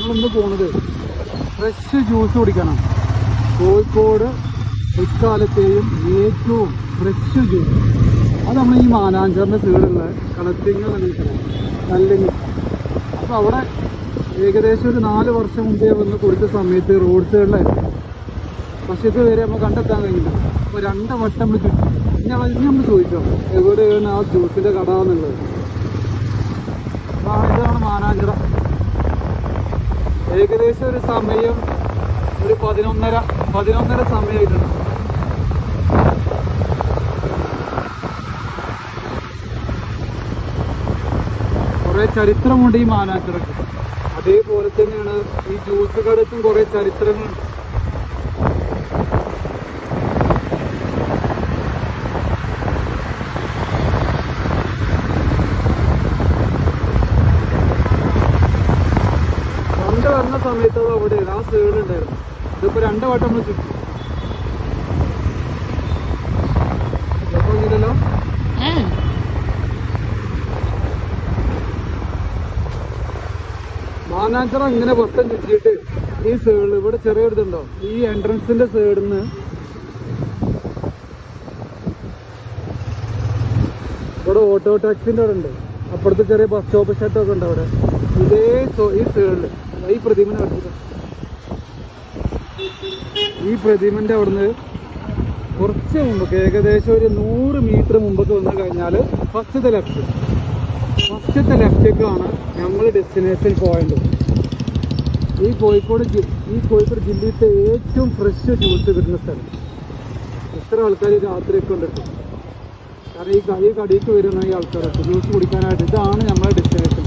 നമ്മളിന്ന് പോണത് fresh juice കുടിക്കണം. കോഴിക്കോട് ഇക്കാലത്തെയും ഏറ്റവും ഫ്രഷ് ജ്യൂസ് അത് നമ്മൾ ഈ മാനാഞ്ചറിൻ്റെ സൈഡുള്ള കളത്തിങ്ങൽ അല്ലെങ്കിൽ അപ്പോൾ അവിടെ ഏകദേശം ഒരു 4 വർഷം മുമ്പേ വന്ന് കുടിച്ച സമയത്ത് റോഡ് സൈഡിലായിരുന്നു. പക്ഷെ ഇതുവരെ നമ്മൾ കണ്ടെത്താൻ കഴിഞ്ഞില്ല. അപ്പോൾ 2 വട്ടം നമ്മൾ ചുറ്റി. നമ്മൾ ചോദിക്കാം എവിടെയാണ് ആ ജ്യൂസിൻ്റെ കട എന്നുള്ളത്. ഇതാണ് മാനാഞ്ചിറ. ഏകദേശം ഒരു സമയം ഒരു 11:30 സമയമായിട്ടുണ്ട്. കുറേ ചരിത്രമുണ്ട് ഈ മാനാഞ്ചിറക്ക്. അതേപോലെ തന്നെയാണ് ഈ ജ്യൂസ് കടയ്ക്കും കുറേ ചരിത്രങ്ങളുണ്ട്. വരുന്ന സമയത്ത് അത് അവിടെ ആ സൈഡ് ഉണ്ടായിരുന്നു. ഇതിപ്പോ 2 വട്ടം നമ്മൾ ചുറ്റി. ഇല്ലല്ലോ മാനാഞ്ചിറ ഇങ്ങനെ വട്ടം ചുറ്റിയിട്ട് ഈ സൈഡിൽ ഇവിടെ ചെറിയൊരു ഇതുണ്ടോ, ഈ എൻട്രൻസിന്റെ സൈഡിൽ നിന്ന് ഇവിടെ ഓട്ടോ ടാക്സിന്റെ അവിടെ ഉണ്ട്. അപ്പുറത്ത് ചെറിയ ബസ് സ്റ്റോപ്പ് ഷെഡൊക്കെ ഉണ്ട് അവിടെ. ഇതേ ഈ സൈഡിൽ ഈ പ്രതിമനെ വെച്ചിട്ട് ഈ പ്രതിമന്റെ അവിടുന്ന് കുറച്ച് മുമ്പ് ഏകദേശം ഒരു 100 മീറ്റർ മുമ്പൊക്കെ വന്നു കഴിഞ്ഞാൽ ഫസ്റ്റത്തെ ലെഫ്റ്റേക്കാണ് നമ്മൾ ഡെസ്റ്റിനേഷൻ പോയിന്റ്. ഈ കോഴിക്കോട് ജില്ലയിലത്തെ ഏറ്റവും ഫ്രഷ് ജ്യൂസ് കിട്ടുന്ന സ്ഥലം. എത്ര ആൾക്കാർ രാത്രിയൊക്കെ ഉണ്ട്. കാരണം ഈ കടിക്ക് വരുന്ന ഈ ആൾക്കാരൊക്കെ ജ്യൂസ് കുടിക്കാനായിട്ട് ഇതാണ് നമ്മുടെ ഡെസ്റ്റിനേഷൻ.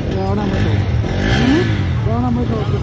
ഇതാണ് നമ്മൾ ഷോപ്പ്.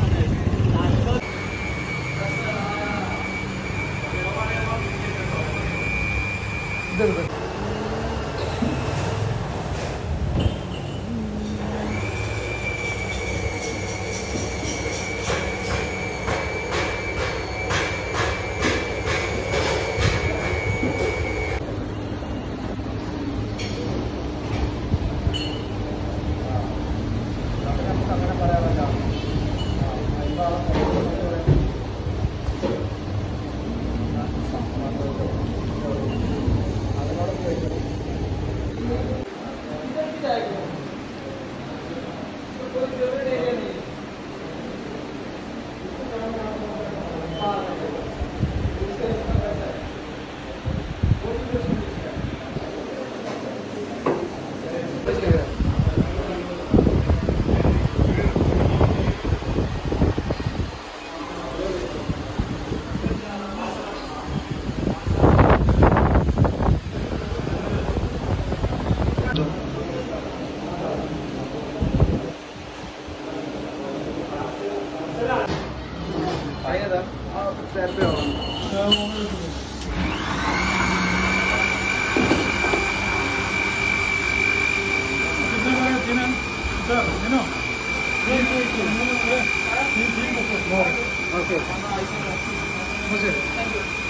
Okay.